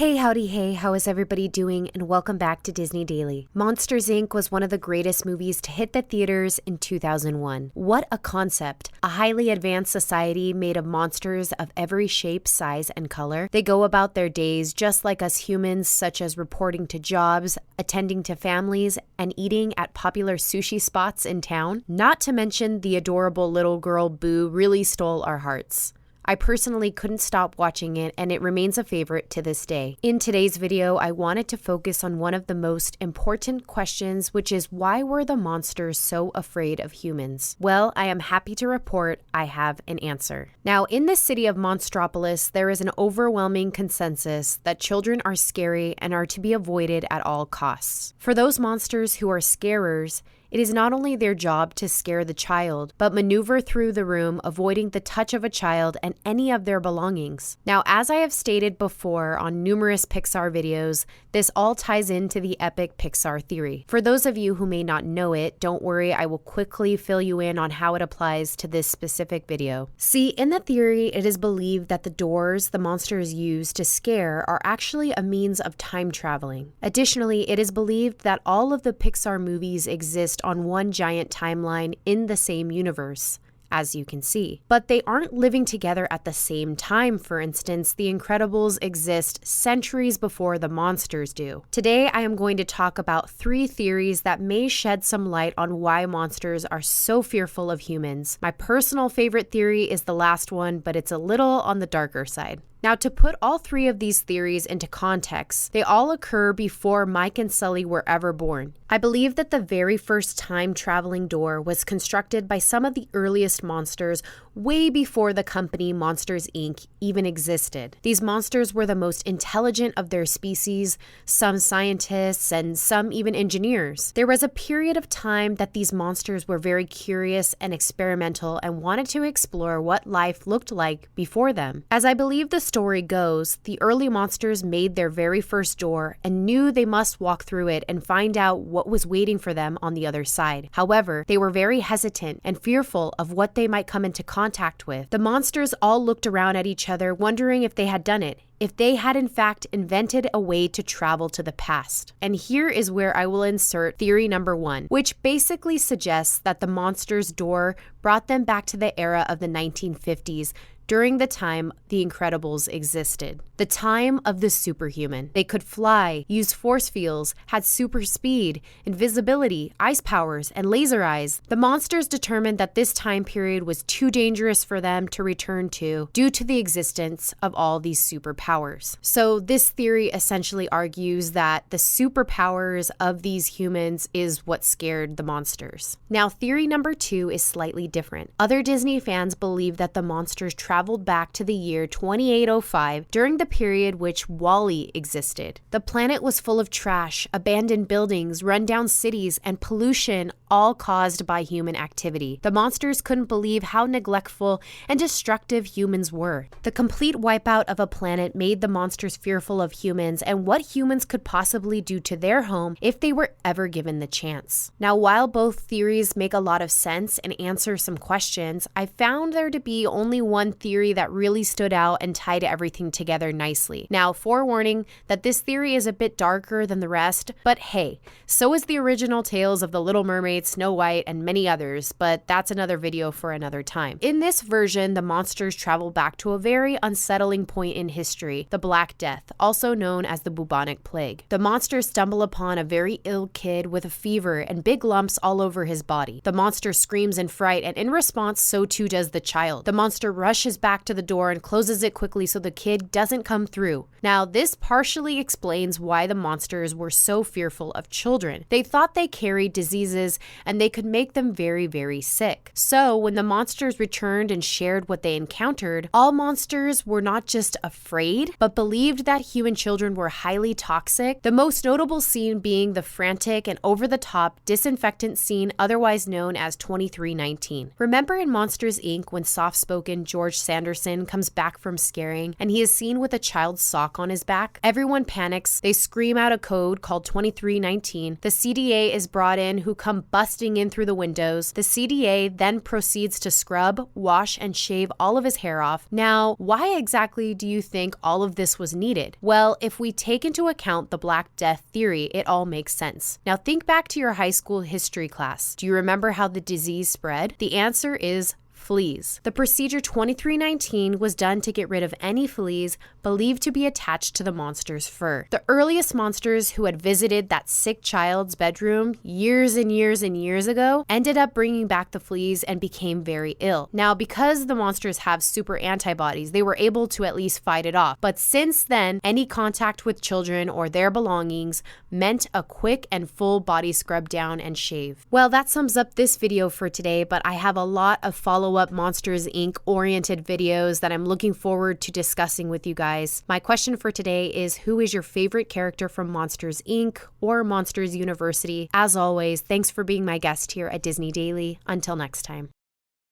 Hey, howdy, hey, how is everybody doing? And welcome back to Disney Daily. Monsters, Inc. was one of the greatest movies to hit the theaters in 2001. What a concept. A highly advanced society made of monsters of every shape, size, and color. They go about their days just like us humans, such as reporting to jobs, attending to families, and eating at popular sushi spots in town. Not to mention the adorable little girl Boo really stole our hearts. I personally couldn't stop watching it, and it remains a favorite to this day. In today's video, I wanted to focus on one of the most important questions, which is why were the monsters so afraid of humans? Well, I am happy to report I have an answer. Now, in the city of Monstropolis, there is an overwhelming consensus that children are scary and are to be avoided at all costs. For those monsters who are scarers, it is not only their job to scare the child, but maneuver through the room, avoiding the touch of a child and any of their belongings. Now, as I have stated before on numerous Pixar videos, this all ties into the epic Pixar Theory. For those of you who may not know it, don't worry, I will quickly fill you in on how it applies to this specific video. See, in the theory, it is believed that the doors the monsters use to scare are actually a means of time traveling. Additionally, it is believed that all of the Pixar movies exist on one giant timeline in the same universe, as you can see. But they aren't living together at the same time. For instance, The Incredibles exist centuries before the monsters do. Today, I am going to talk about 3 theories that may shed some light on why monsters are so fearful of humans. My personal favorite theory is the last one, but it's a little on the darker side. Now, to put all 3 of these theories into context, they all occur before Mike and Sulley were ever born. I believe that the very first time-traveling door was constructed by some of the earliest monsters way before the company Monsters, Inc. even existed. These monsters were the most intelligent of their species, some scientists, and some even engineers. There was a period of time that these monsters were very curious and experimental and wanted to explore what life looked like before them. As I believe the story goes, the early monsters made their very first door and knew they must walk through it and find out what was waiting for them on the other side. However, they were very hesitant and fearful of what they might come into contact with. The monsters all looked around at each other, wondering if they had done it, if they had in fact invented a way to travel to the past. And here is where I will insert theory number 1, which basically suggests that the monsters' door brought them back to the era of the 1950s, during the time The Incredibles existed. The time of the superhuman. They could fly, use force fields, had super speed, invisibility, ice powers, and laser eyes. The monsters determined that this time period was too dangerous for them to return to due to the existence of all these superpowers. So this theory essentially argues that the superpowers of these humans is what scared the monsters. Now, theory number 2 is slightly different. Other Disney fans believe that the monsters traveled back to the year 2805 during the period which WALL-E existed. The planet was full of trash, abandoned buildings, rundown cities, and pollution, all caused by human activity. The monsters couldn't believe how neglectful and destructive humans were. The complete wipeout of a planet made the monsters fearful of humans and what humans could possibly do to their home if they were ever given the chance. Now, while both theories make a lot of sense and answer some questions, I found there to be only one theory that really stood out and tied everything together nicely. Now, forewarning that this theory is a bit darker than the rest, but hey, so is the original tales of the Little Mermaid, Snow White, and many others, but that's another video for another time. In this version, the monsters travel back to a very unsettling point in history, the Black Death, also known as the bubonic plague. The monsters stumble upon a very ill kid with a fever and big lumps all over his body. The monster screams in fright, and in response, so too does the child. The monster rushes back to the door and closes it quickly so the kid doesn't come through. Now, this partially explains why the monsters were so fearful of children. They thought they carried diseases and they could make them very, very sick. So, when the monsters returned and shared what they encountered, all monsters were not just afraid, but believed that human children were highly toxic, the most notable scene being the frantic and over-the-top disinfectant scene otherwise known as 2319. Remember in Monsters, Inc. when soft-spoken George Sanderson comes back from scaring and he is seen with a child's sock on his back. Everyone panics. They scream out a code called 2319. The CDA is brought in, who come busting in through the windows. The CDA then proceeds to scrub, wash, and shave all of his hair off. Now, why exactly do you think all of this was needed? Well, if we take into account the Black Death theory, it all makes sense. Now, think back to your high school history class. Do you remember how the disease spread? The answer is fleas. The procedure 2319 was done to get rid of any fleas believed to be attached to the monster's fur. The earliest monsters who had visited that sick child's bedroom years and years and years ago ended up bringing back the fleas and became very ill. Now, because the monsters have super antibodies, they were able to at least fight it off. But since then, any contact with children or their belongings meant a quick and full body scrub down and shave. Well, that sums up this video for today, but I have a lot of follow-up Monsters Inc. oriented videos that I'm looking forward to discussing with you guys. My question for today is, who is your favorite character from Monsters Inc. or Monsters University? As always, thanks for being my guest here at Disney Daily. Until next time.